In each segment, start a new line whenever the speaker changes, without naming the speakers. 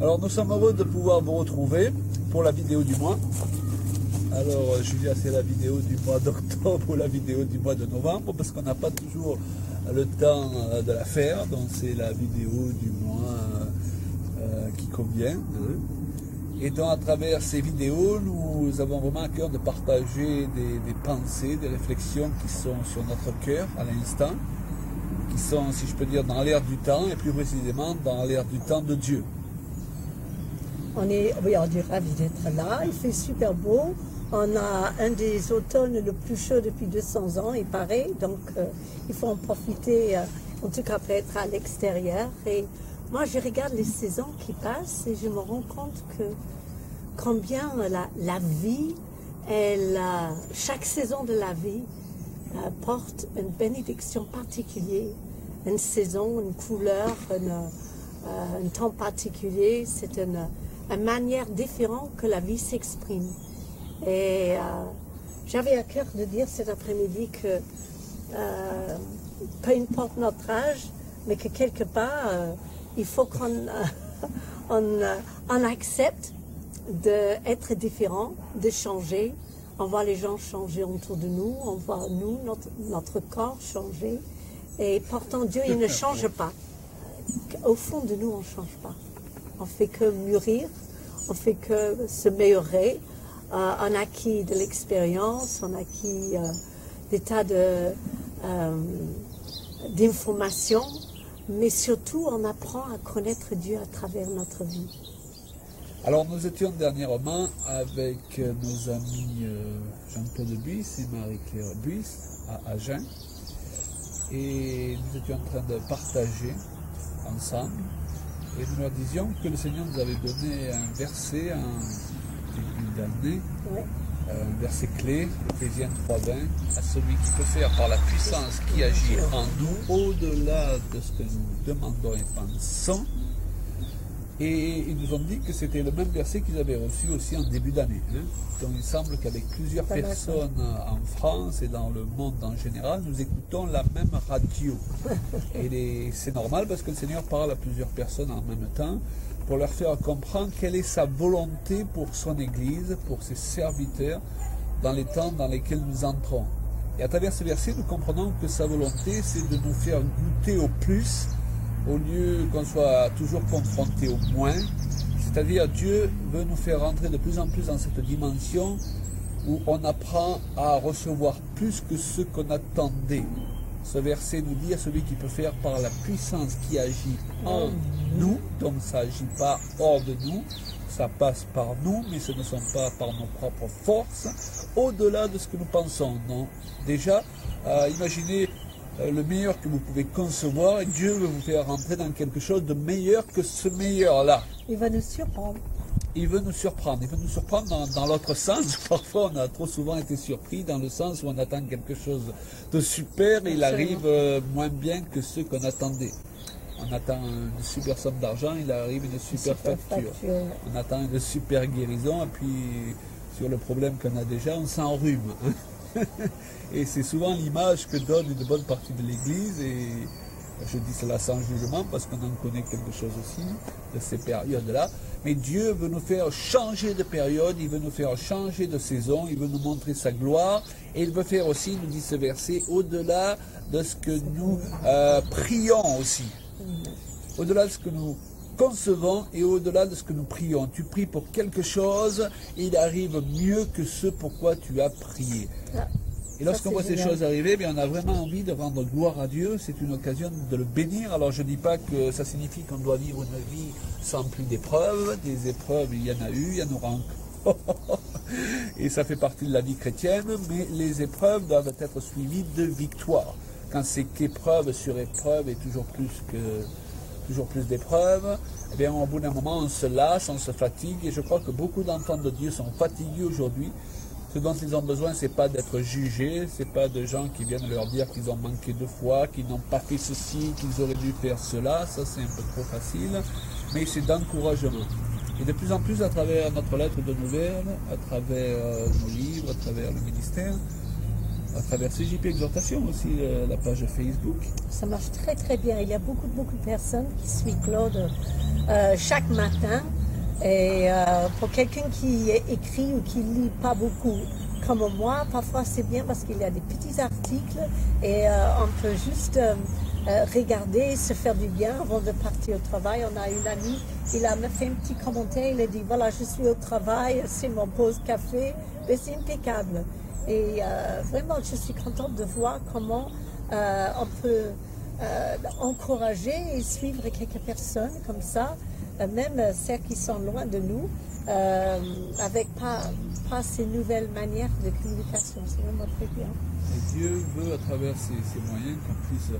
Alors nous sommes heureux de pouvoir vous retrouver pour la vidéo du mois. Alors Julia, c'est la vidéo du mois d'octobre ou la vidéo du mois de novembre, parce qu'on n'a pas toujours le temps de la faire, donc c'est la vidéo du mois qui convient. Et donc à travers ces vidéos, nous avons vraiment à cœur de partager des pensées, des réflexions qui sont sur notre cœur à l'instant, qui sont, si je peux dire, dans l'air du temps, et plus précisément dans l'air du temps de Dieu.
On est ravis d'être là, il fait super beau. On a un des automnes le plus chaud depuis 200 ans, il paraît, donc il faut en profiter, en tout cas pour être à l'extérieur. Et moi, je regarde les saisons qui passent et je me rends compte que combien la vie, chaque saison de la vie porte une bénédiction particulière, une saison, une couleur, un temps particulier. C'est une manière différente que la vie s'exprime. Et j'avais à cœur de dire cet après-midi que peu importe notre âge, mais que quelque part, il faut qu'on on accepte d'être différent, de changer. On voit les gens changer autour de nous, on voit nous, notre corps changer. Et pourtant, Dieu, il ne change pas. Au fond de nous, on ne change pas. On fait que mûrir, on fait que se améliorer. On a acquis de l'expérience, on a acquis des tas d'informations, mais surtout on apprend à connaître Dieu à travers notre vie.
Alors nous étions dernièrement avec nos amis Jean-Claude Buisse et Marie-Claire Buisse à Agen, et nous étions en train de partager ensemble, et nous leur disions que le Seigneur nous avait donné un verset en début d'année, un verset clé, Éphésiens 3:20, à celui qui peut faire par la puissance qui agit en nous, au-delà de ce que nous demandons et pensons. Et ils nous ont dit que c'était le même verset qu'ils avaient reçu aussi en début d'année. Donc il semble qu'avec plusieurs personnes en France et dans le monde en général, nous écoutons la même radio. Et c'est normal parce que le Seigneur parle à plusieurs personnes en même temps pour leur faire comprendre quelle est sa volonté pour son Église, pour ses serviteurs, dans les temps dans lesquels nous entrons. Et à travers ce verset, nous comprenons que sa volonté, c'est de nous faire goûter au plus, au lieu qu'on soit toujours confronté au moins. C'est-à-dire, Dieu veut nous faire rentrer de plus en plus dans cette dimension où on apprend à recevoir plus que ce qu'on attendait. Ce verset nous dit à celui qui peut faire par la puissance qui agit en nous, donc ça n'agit pas hors de nous, ça passe par nous, mais ce ne sont pas par nos propres forces, au-delà de ce que nous pensons. Non. Déjà, imaginez le meilleur que vous pouvez concevoir, et Dieu veut vous faire rentrer dans quelque chose de meilleur que ce meilleur-là.
Il va nous surprendre.
Il veut nous surprendre dans l'autre sens. Parfois, on a trop souvent été surpris dans le sens où on attend quelque chose de super et il arrive moins bien que ce qu'on attendait. On attend une super somme d'argent, il arrive une super facture. On attend une super guérison et puis sur le problème qu'on a déjà, on s'enrhume. Et c'est souvent l'image que donne une bonne partie de l'Église, et je dis cela sans jugement parce qu'on en connaît quelque chose aussi de ces périodes-là. Mais Dieu veut nous faire changer de période, il veut nous faire changer de saison, il veut nous montrer sa gloire, et il veut faire aussi, nous dit ce verset, au-delà de ce que nous prions aussi. Au-delà de ce que nous concevons et au-delà de ce que nous prions. Tu pries pour quelque chose et il arrive mieux que ce pourquoi tu as prié. Et lorsqu'on voit ces choses arriver, bien, on a vraiment envie de rendre gloire à Dieu. C'est une occasion de le bénir. Alors je ne dis pas que ça signifie qu'on doit vivre une vie sans plus d'épreuves. Des épreuves, il y en a eu, il y en aura encore. Et ça fait partie de la vie chrétienne. Mais les épreuves doivent être suivies de victoires. Quand c'est qu'épreuve sur épreuve et toujours plus d'épreuves, eh bien, au bout d'un moment, on se lasse, on se fatigue. Et je crois que beaucoup d'enfants de Dieu sont fatigués aujourd'hui. Ce dont ils ont besoin, c'est pas d'être jugés, c'est pas de gens qui viennent leur dire qu'ils ont manqué de foi, qu'ils n'ont pas fait ceci, qu'ils auraient dû faire cela. Ça, c'est un peu trop facile. Mais c'est d'encouragement. Et de plus en plus, à travers notre lettre de nouvelles, à travers nos livres, à travers le ministère, À travers CJP Exhortation aussi, la page Facebook.
Ça marche très très bien. Il y a beaucoup de personnes qui suivent Claude chaque matin. Et pour quelqu'un qui écrit ou qui lit pas beaucoup, comme moi, parfois c'est bien parce qu'il y a des petits articles et on peut juste regarder, se faire du bien avant de partir au travail. On a une amie, il a fait un petit commentaire, il a dit voilà, je suis au travail, c'est mon pause café, mais c'est impeccable. Et vraiment, je suis contente de voir comment on peut encourager et suivre quelques personnes comme ça, même celles qui sont loin de nous, avec pas ces nouvelles manières de communication. C'est vraiment très bien.
Et Dieu veut, à travers ces moyens, qu'on puisse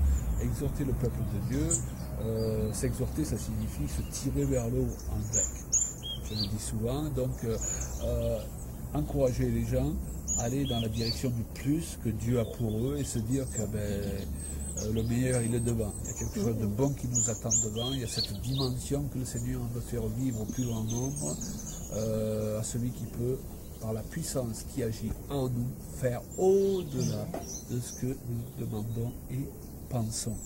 exhorter le peuple de Dieu. S'exhorter, ça signifie se tirer vers le haut en grec. Je le dis souvent. Donc, encourager les gens à aller dans la direction du plus que Dieu a pour eux et se dire que le meilleur, il est devant. Il y a quelque chose de bon qui nous attend devant. Il y a cette dimension que le Seigneur veut faire vivre au plus grand nombre, à celui qui peut, par la puissance qui agit en nous, faire au-delà de ce que nous demandons et pensons.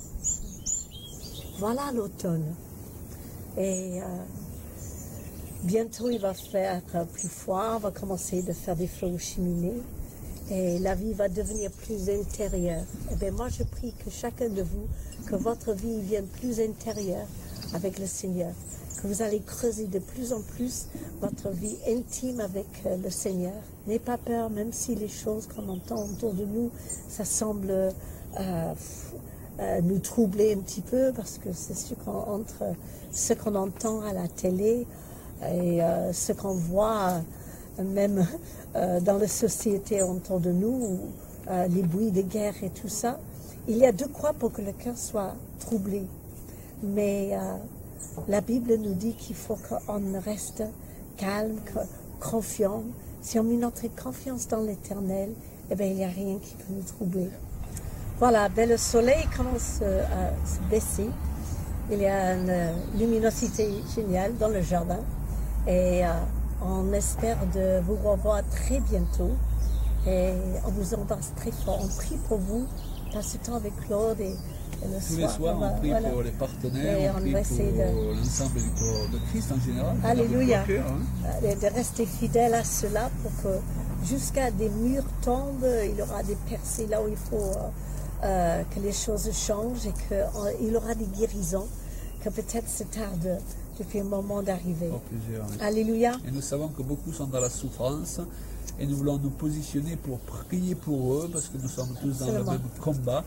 Voilà l'automne. Et bientôt, il va faire plus froid. On va commencer de faire des feux aux cheminées. Et la vie va devenir plus intérieure. Et bien moi, je prie que chacun de vous, que votre vie vienne plus intérieure avec le Seigneur. Que vous allez creuser de plus en plus votre vie intime avec le Seigneur. N'ayez pas peur, même si les choses qu'on entend autour de nous, ça semble nous troubler un petit peu, parce que c'est sûr qu'entre ce qu'on entend à la télé et ce qu'on voit même dans la société autour de nous, les bruits de guerre et tout ça, il y a de quoi pour que le cœur soit troublé. Mais la Bible nous dit qu'il faut qu'on reste calme, confiant. Si on met notre confiance dans l'Éternel, eh bien, il n'y a rien qui peut nous troubler. Voilà, ben, le soleil commence à se baisser. Il y a une luminosité géniale dans le jardin. Et on espère de vous revoir très bientôt. Et on vous embrasse très fort. On prie pour vous. Passe ce temps avec Claude et le
tous les soirs, on prie pour les partenaires,
et
on prie pour l'ensemble du corps de Christ en général.
Alléluia.
Cœur, hein.
De rester fidèle à cela pour que jusqu'à des murs tombent, il y aura des percées là où il faut que les choses changent et qu'il y aura des guérisons, que peut-être se tarde depuis un moment d'arriver. Alléluia.
Et nous savons que beaucoup sont dans la souffrance et nous voulons nous positionner pour prier pour eux parce que nous sommes tous dans le même combat.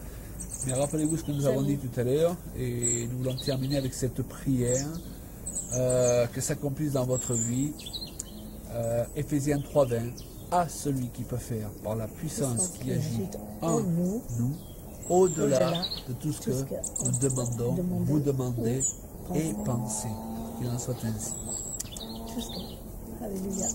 Mais rappelez-vous ce que nous avons dit tout à l'heure et nous voulons terminer avec cette prière, que s'accomplisse dans votre vie. Éphésiens 3:20, à celui qui peut faire par la puissance qui agit en nous, au-delà de tout ce que nous demandons, vous demandez et pensez. Qu'il en soit ainsi.
Alléluia.